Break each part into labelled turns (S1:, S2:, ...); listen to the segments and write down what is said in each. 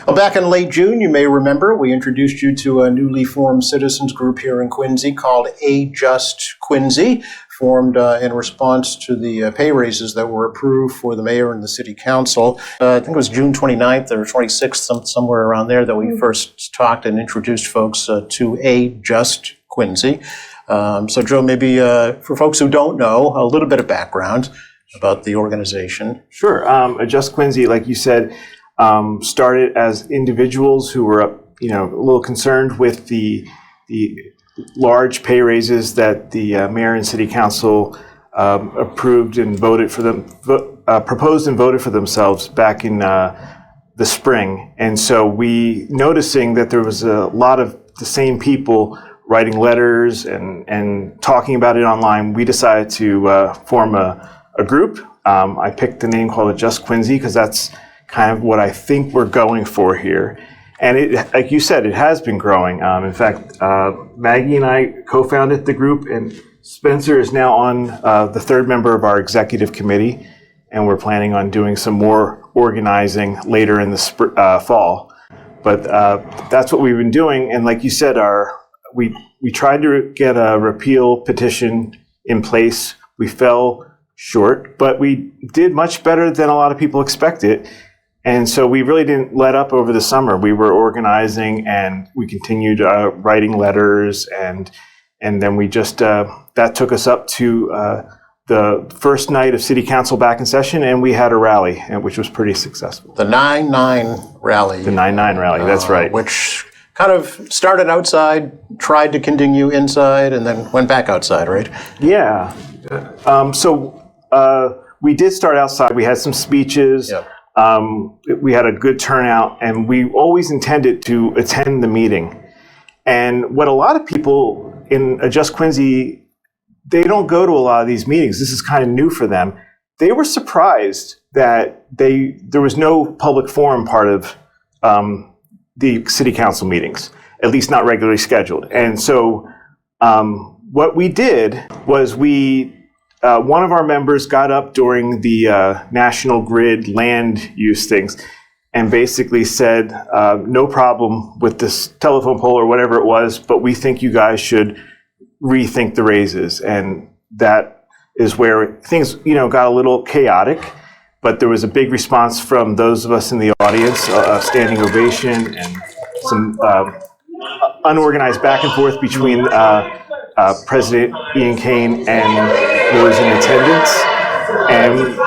S1: Well, back in late June, you may remember, we introduced you to a newly formed citizens group here in Quincy called AJQ Quincy, formed in response to the pay raises that were approved for the mayor and the city council. I think it was June 29th or 26th, somewhere around there, that we first talked and introduced folks to AJQ Quincy. So, Joe, maybe for folks who don't know, a little bit of background about the organization.
S2: Sure. AJQ Quincy, like you said, started as individuals who were, a little concerned with the large pay raises that the mayor and city council approved and voted for them, proposed and voted for themselves back in the spring. And so we, noticing that there was a lot of the same people writing letters and talking about it online, we decided to form a group. I picked the name called AJQ Quincy because that's kind of what I think we're going for here. And it, like you said, it has been growing. In fact, Maggie and I co-founded the group, and Spencer is now on the third member of our executive committee, and we're planning on doing some more organizing later in the fall. But that's what we've been doing. And like you said, we tried to get a repeal petition in place. We fell short, but we did much better than a lot of people expected. And so we really didn't let up over the summer. We were organizing, and we continued writing letters, and then we just that took us up to the first night of city council back in session, and we had a rally, which was pretty successful.
S1: The 9-9 rally.
S2: The 9-9 rally, that's right.
S1: Which kind of started outside, tried to continue inside, and then went back outside, right?
S2: Yeah. So we did start outside. We had some speeches.
S1: Yep.
S2: We had a good turnout, and we always intended to attend the meeting. And what a lot of people in AJQ Quincy, they don't go to a lot of these meetings. This is kind of new for them. They were surprised that there was no public forum part of the city council meetings, at least not regularly scheduled. And so what we did was one of our members got up during the National Grid land use things and basically said, no problem with this telephone pole or whatever it was, but we think you guys should rethink the raises. And that is where things, got a little chaotic, but there was a big response from those of us in the audience, a standing ovation and some unorganized back and forth between President Ian Kane and those in attendance. And,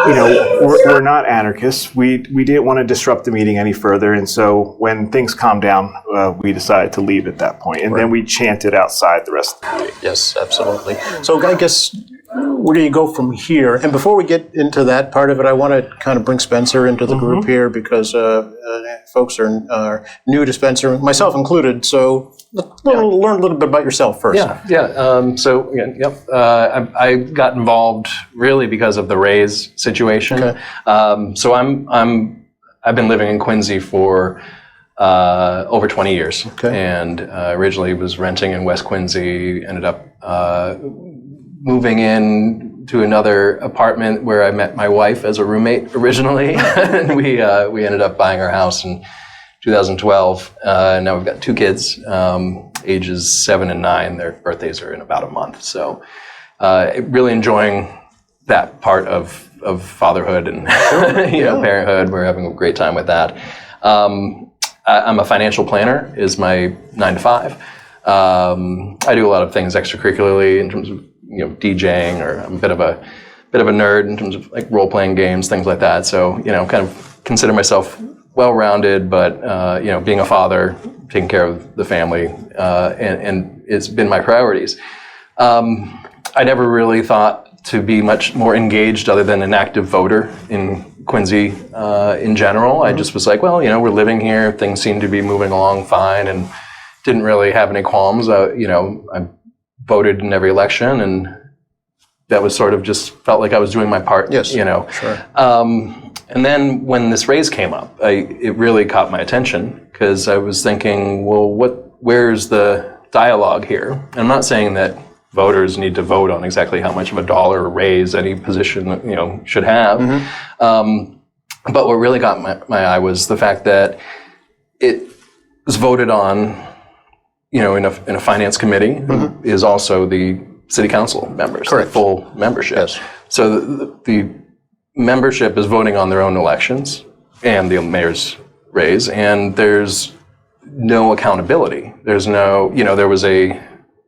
S2: we're not anarchists. We didn't want to disrupt the meeting any further. And so when things calmed down, we decided to leave at that point. And then we chanted outside the rest of the meeting.
S1: Yes, absolutely. So I guess, where do you go from here? And before we get into that part of it, I want to kind of bring Spencer into the group here because folks are new to Spencer, myself included. So learn a little bit about yourself first.
S3: I got involved really because of the raise situation.
S1: Okay.
S3: I've been living in Quincy for over 20 years.
S1: Okay.
S3: And originally was renting in West Quincy, ended up moving in to another apartment where I met my wife as a roommate originally. And we ended up buying our house in 2012. Now we've got two kids, ages 7 and 9. Their birthdays are in about a month. So really enjoying that part of fatherhood and parenthood. We're having a great time with that. I'm a financial planner, is my 9 to 5. I do a lot of things extracurricularly in terms of DJing, or I'm a bit of a nerd in terms of like role-playing games, things like that. So kind of consider myself well-rounded, but being a father, taking care of the family, and it's been my priorities. I never really thought to be much more engaged other than an active voter in Quincy in general. Mm-hmm. I just was like, well, we're living here, things seem to be moving along fine, and didn't really have any qualms. I voted in every election, and that was sort of just felt like I was doing my part.
S1: Yes, sure.
S3: And then when this raise came up, it really caught my attention because I was thinking, well, where's the dialogue here? And I'm not saying that voters need to vote on exactly how much of a dollar raise any position should have. Mm-hmm. But what really got my eye was the fact that it was voted on, in a finance committee, who is also the city council members,
S1: Correct.
S3: the full membership.
S1: Yes.
S3: So the membership is voting on their own elections and the mayor's raise, and there's no accountability. There's no, there was the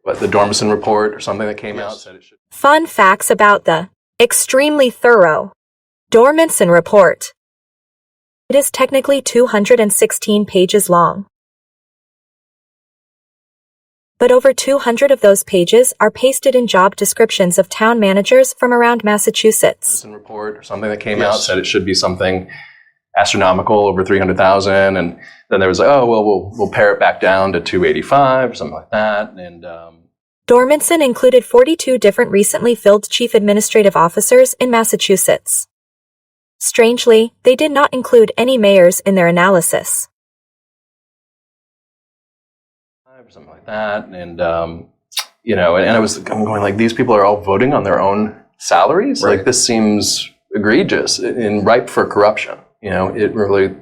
S3: Dormison report or something that came out said it should.
S4: Fun facts about the extremely thorough Dormanson report. It is technically 216 pages long. But over 200 of those pages are pasted in job descriptions of town managers from around Massachusetts.
S3: Report or something that came out said it should be something astronomical, over 300,000, and then there was we'll pare it back down to 285 or something like that, and.
S4: Dormanson included 42 different recently filled chief administrative officers in Massachusetts. Strangely, they did not include any mayors in their analysis.
S3: Or something like that, and I'm going like, these people are all voting on their own salaries.
S1: Right.
S3: Like, this seems egregious and ripe for corruption. It really,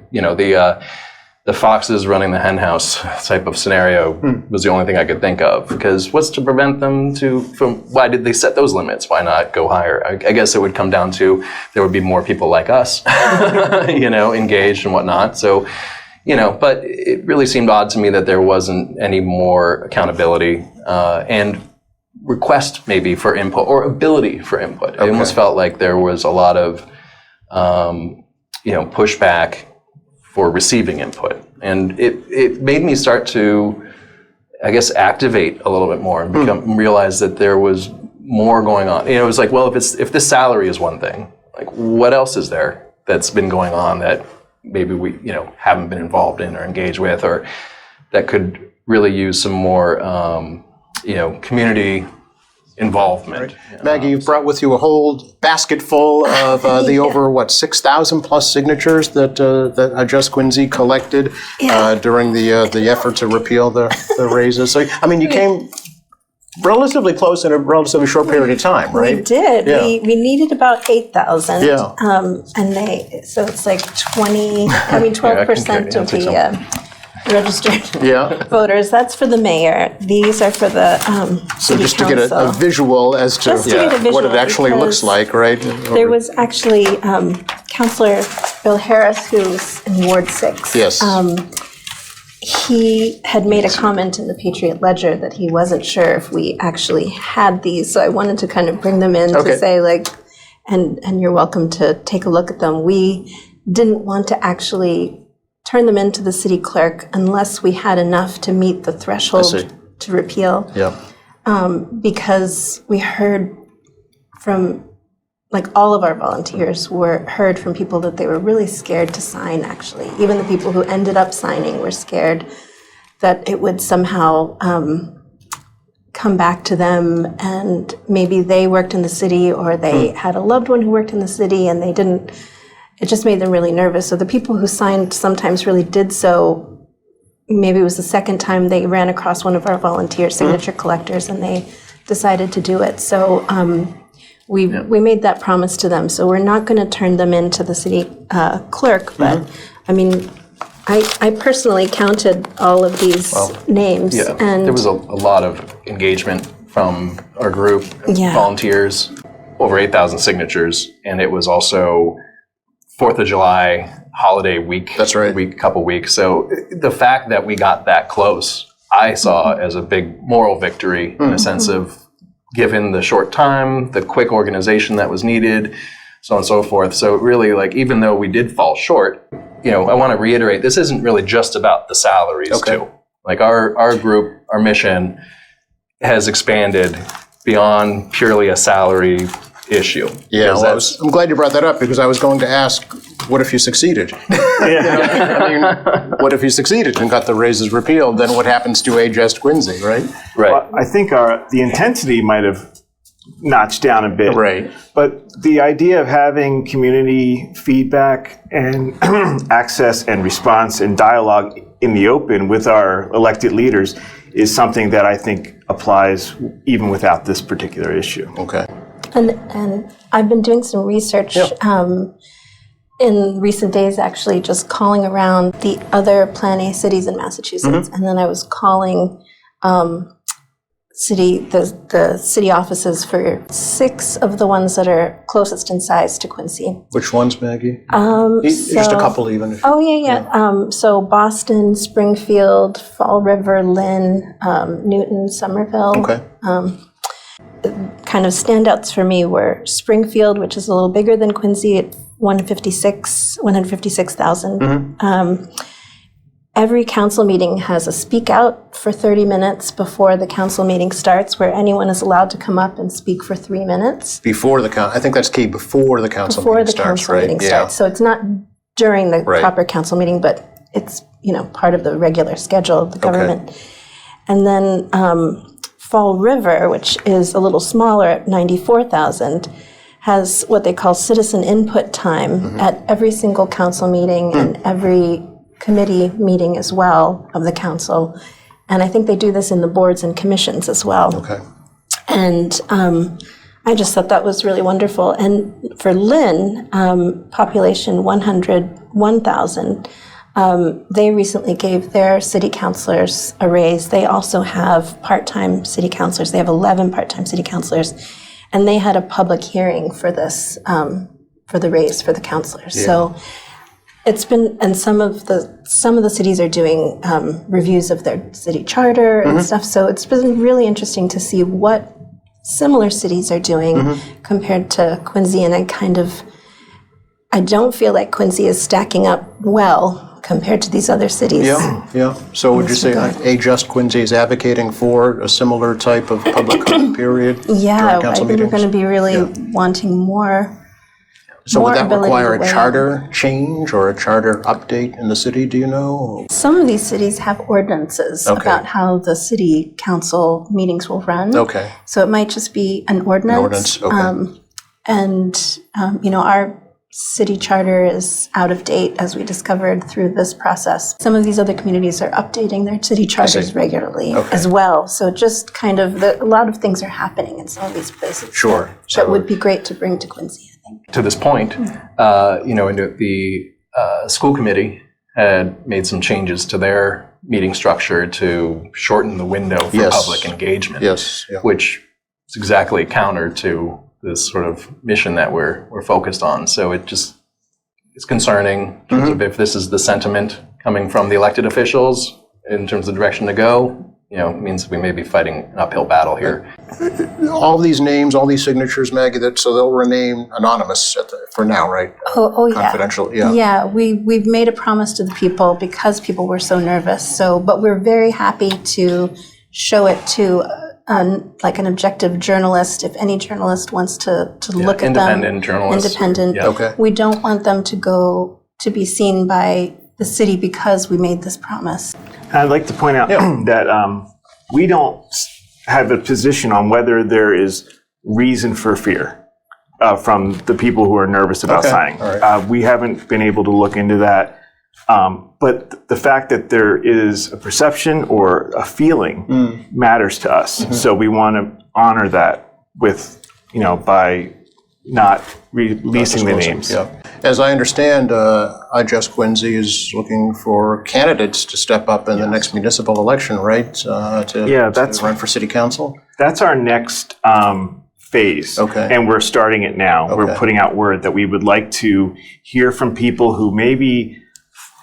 S3: the foxes running the hen house type of scenario was the only thing I could think of. Because what's to prevent them from? Why did they set those limits? Why not go higher? I guess it would come down to there would be more people like us, engaged and whatnot. So. But it really seemed odd to me that there wasn't any more accountability and request maybe for input or ability for input.
S1: Okay.
S3: It almost felt like there was a lot of, pushback for receiving input. And it made me start to, I guess, activate a little bit more and realize that there was more going on. It was like, well, if this salary is one thing, like, what else is there that's been going on that maybe we, haven't been involved in or engaged with, or that could really use some more, community involvement.
S1: Right. Maggie, you've brought with you a whole basket full of the over 6,000 plus signatures that Just Quincy collected during the effort to repeal the raises. So you came relatively close in a relatively short period of time, right?
S5: We did.
S1: Yeah.
S5: We needed about 8,000.
S1: Yeah.
S5: And so it's like 12% of the registered voters. That's for the mayor. These are for the
S1: So
S5: city
S1: just to get
S5: council.
S1: a visual as to
S5: Just to get a visual,
S1: what it actually looks
S5: because
S1: like, right?
S5: There was actually Councillor Bill Harris, who's in Ward 6.
S1: Yes.
S5: He had made a comment in the Patriot Ledger that he wasn't sure if we actually had these, so I wanted to kind of bring them in to say, and you're welcome to take a look at them. We didn't want to actually turn them into the city clerk unless we had enough to meet the threshold to repeal.
S1: Yeah.
S5: Because we heard from, all of our volunteers heard from people that they were really scared to sign, actually. Even the people who ended up signing were scared that it would somehow come back to them, and maybe they worked in the city or they had a loved one who worked in the city and they didn't. It just made them really nervous. So the people who signed sometimes really did so. Maybe it was the second time they ran across one of our volunteer signature collectors and they decided to do it. So we made that promise to them. So we're not going to turn them into the city clerk, but I personally counted all of these names.
S3: Yeah,
S5: and
S3: there was a lot of engagement from our group, volunteers, over 8,000 signatures, and it was also 4th of July holiday week.
S1: That's right.
S3: Couple weeks. So the fact that we got that close, I saw as a big moral victory in a sense of, given the short time, the quick organization that was needed, so on and so forth. So really, even though we did fall short, I want to reiterate, this isn't really just about the salaries too. Our group, our mission has expanded beyond purely a salary issue.
S1: Yeah, well, I'm glad you brought that up because I was going to ask, what if you succeeded? What if you succeeded and got the raises repealed? Then what happens to Just Quincy, right?
S2: Right. Well, I think the intensity might have notched down a bit.
S1: Right.
S2: But the idea of having community feedback and access and response and dialogue in the open with our elected leaders is something that I think applies even without this particular issue.
S1: Okay.
S5: And I've been doing some research in recent days actually just calling around the other Plan A cities in Massachusetts, and then I was calling the city offices for 6 of the ones that are closest in size to Quincy.
S1: Which ones, Maggie? Just a couple even.
S5: Oh, yeah. So Boston, Springfield, Fall River, Lynn, Newton, Somerville.
S1: Okay.
S5: Kind of standouts for me were Springfield, which is a little bigger than Quincy at 156,000. Every council meeting has a speak out for 30 minutes before the council meeting starts, where anyone is allowed to come up and speak for 3 minutes.
S1: I think that's key, before the council meeting starts, right?
S5: Starts. So it's not during the proper council meeting, but it's, part of the regular schedule of the government. Okay. And then Fall River, which is a little smaller at 94,000, has what they call citizen input time at every single council meeting and every committee meeting as well of the council. And I think they do this in the boards and commissions as well.
S1: Okay.
S5: And I just thought that was really wonderful. And for Lynn, population 101,000, they recently gave their city councilors a raise. They also have part-time city councilors. They have 11 part-time city councilors. And they had a public hearing for this, for the raise for the councilors. Yeah. So it's been, and some of the cities are doing reviews of their city charter and stuff. So it's been really interesting to see what similar cities are doing compared to Quincy. And I don't feel like Quincy is stacking up well compared to these other cities.
S1: Yeah. So would you say AJust Quincy is advocating for a similar type of public comment period?
S5: Yeah, I think we're going to be really wanting more.
S1: So would that require a charter change or a charter update in the city, do you know?
S5: Some of these cities have ordinances about how the city council meetings will run.
S1: Okay.
S5: So it might just be an ordinance. Our city charter is out of date, as we discovered through this process. Some of these other communities are updating their city charters regularly as well. So just kind of, a lot of things are happening in some of these places.
S1: Sure.
S5: That would be great to bring to Quincy, I think.
S3: To this point, the school committee had made some changes to their meeting structure to shorten the window for public engagement.
S1: Yes. Yeah.
S3: Which is exactly counter to this sort of mission that we're focused on. So it's concerning in terms of if this is the sentiment coming from the elected officials in terms of the direction to go. It means we may be fighting an uphill battle here.
S1: All these names, all these signatures, Maggie, so they'll remain anonymous for now, right?
S5: Oh yeah.
S1: Confidential, yeah.
S5: Yeah, we've made a promise to the people because people were so nervous. But we're very happy to show it to an objective journalist, if any journalist wants to look at them.
S3: Independent journalists.
S5: Independent.
S3: Yeah.
S1: Okay.
S5: We don't want them to be seen by the city because we made this promise.
S2: I'd like to point out that we don't have a position on whether there is reason for fear from the people who are nervous about signing. Right. We haven't been able to look into that. But the fact that there is a perception or a feeling matters to us. So we want to honor that with, by not releasing the names.
S1: Yeah. As I understand, AJust Quincy is looking for candidates to step up in the next municipal election, right? To run for city council?
S2: That's our next phase. Okay. And we're starting it now. Okay. We're putting out word that we would like to hear from people who maybe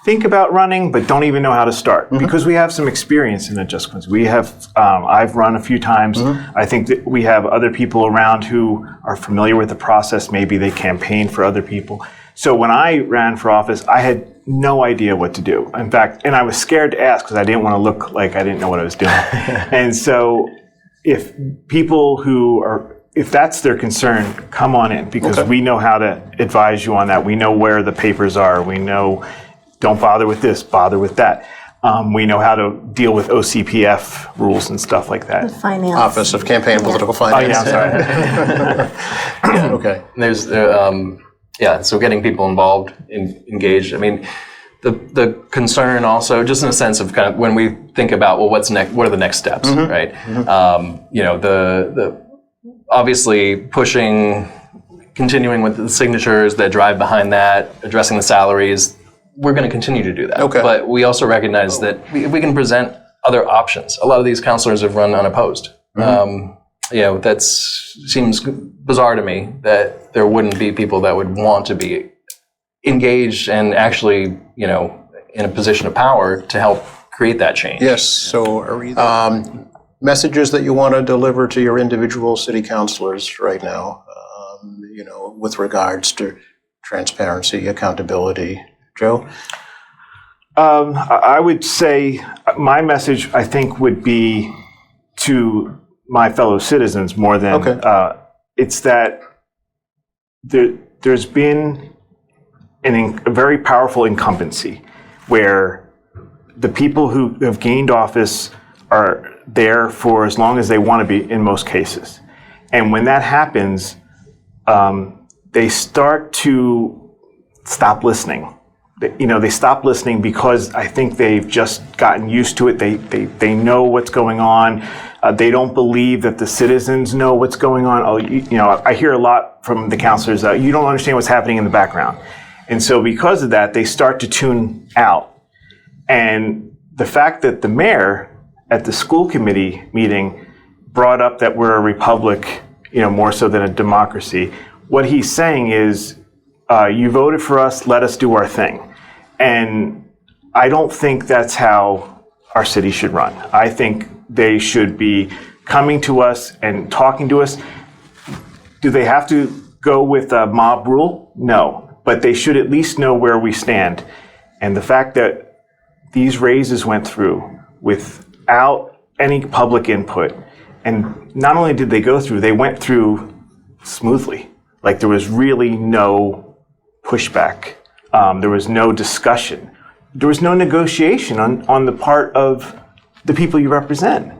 S2: think about running but don't even know how to start, because we have some experience in AJust Quincy. We have, I've run a few times. I think that we have other people around who are familiar with the process. Maybe they campaign for other people. So when I ran for office, I had no idea what to do. In fact, and I was scared to ask because I didn't want to look like I didn't know what I was doing. And so if that's their concern, come on in, because we know how to advise you on that. We know where the papers are. We know, don't bother with this, bother with that. We know how to deal with OCPF rules and stuff like that.
S5: The finance.
S1: Office of Campaign and Political Finance.
S2: Oh, yeah, I'm sorry.
S1: Okay.
S3: There's, so getting people involved, engaged. I mean, the concern also, just in a sense of kind of when we think about, well, what's next? What are the next steps, right? The obviously pushing continuing with the signatures that drive behind that, addressing the salaries, we're going to continue to do that.
S1: Okay.
S3: But we also recognize that we can present other options. A lot of these counselors have run unopposed. That seems bizarre to me that there wouldn't be people that would want to be engaged and actually, in a position of power to help create that change.
S1: Yes, so messages that you want to deliver to your individual city councilors right now, with regards to transparency, accountability. Joe?
S2: I would say my message, I think, would be to my fellow citizens more than it's that there's been a very powerful incumbency where the people who have gained office are there for as long as they want to be in most cases. And when that happens, they start to stop listening. They stop listening because I think they've just gotten used to it. They know what's going on. They don't believe that the citizens know what's going on. I hear a lot from the counselors that you don't understand what's happening in the background. And so because of that, they start to tune out. And the fact that the mayor at the school committee meeting brought up that we're a republic, more so than a democracy, what he's saying is, you voted for us, let us do our thing. And I don't think that's how our city should run. I think they should be coming to us and talking to us. Do they have to go with a mob rule? No, but they should at least know where we stand. And the fact that these raises went through without any public input, and not only did they go through, they went through smoothly. Like there was really no pushback. There was no discussion. There was no negotiation on the part of the people you represent.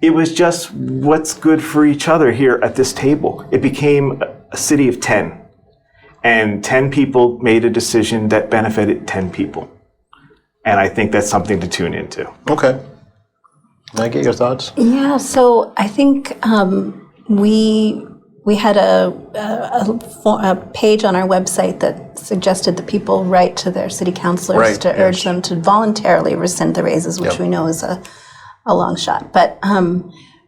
S2: It was just what's good for each other here at this table. It became a city of 10. And 10 people made a decision that benefited 10 people. And I think that's something to tune into.
S1: Okay. Can I get your thoughts?
S5: Yeah, so I think we had a page on our website that suggested that people write to their city councilors to urge them to voluntarily rescind the raises, which we know is a long shot. But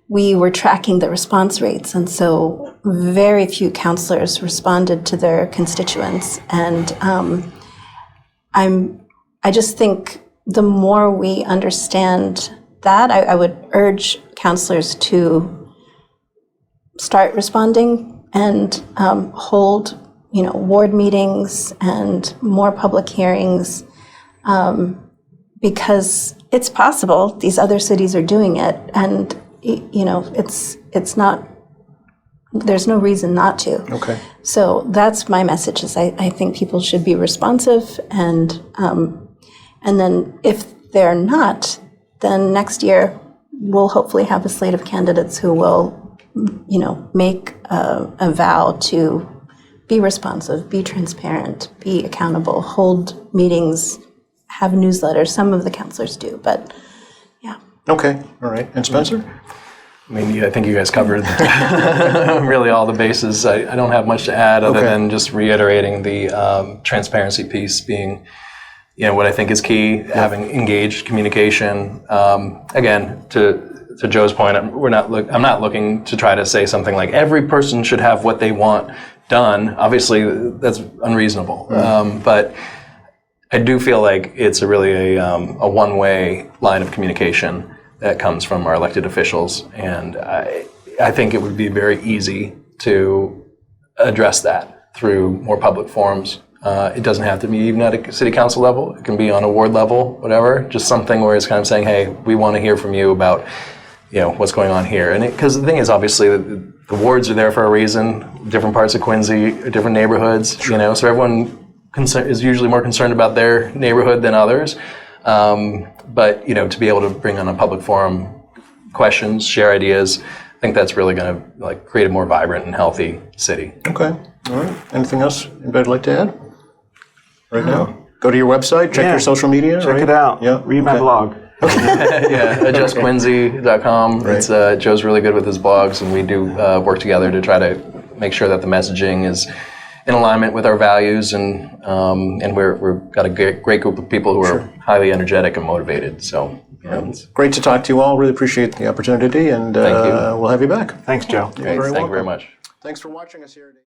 S5: we were tracking the response rates, and so very few councilors responded to their constituents. And I just think the more we understand that, I would urge councilors to start responding and hold, ward meetings and more public hearings, because it's possible. These other cities are doing it, and it's not. There's no reason not to.
S1: Okay.
S5: So that's my message. Is I think people should be responsive, and then if they're not, then next year we'll hopefully have a slate of candidates who will, make a vow to be responsive, be transparent, be accountable, hold meetings, have newsletters. Some of the councilors do, but yeah.
S1: Okay, all right. And Spencer?
S3: I think you guys covered really all the bases. I don't have much to add other than just reiterating the transparency piece being, what I think is key, having engaged communication. Again, to Joe's point, I'm not looking to try to say something like every person should have what they want done. Obviously, that's unreasonable. But I do feel like it's really a one-way line of communication that comes from our elected officials, and I think it would be very easy to address that through more public forums. It doesn't have to be even at a city council level. It can be on a ward level, whatever. Just something where it's kind of saying, hey, we want to hear from you about what's going on here. And because the thing is, obviously, the wards are there for a reason. Different parts of Quincy, different neighborhoods, so everyone is usually more concerned about their neighborhood than others. But to be able to bring on a public forum questions, share ideas, I think that's really going to create a more vibrant and healthy city.
S1: Okay. All right. Anything else anybody'd like to add right now? Go to your website, check your social media.
S2: Check it out. Yeah. Read my blog.
S3: adjustquincy.com. Right. It's Joe's really good with his blogs, and we do work together to try to make sure that the messaging is in alignment with our values, and we've got a great group of people who are highly energetic and motivated. So, it's
S1: Great to talk to you all. Really appreciate the opportunity, and
S3: Thank you.
S1: We'll have you back.
S2: Thanks, Joe.
S3: great. Thank you very much.
S1: Thanks for watching us here today.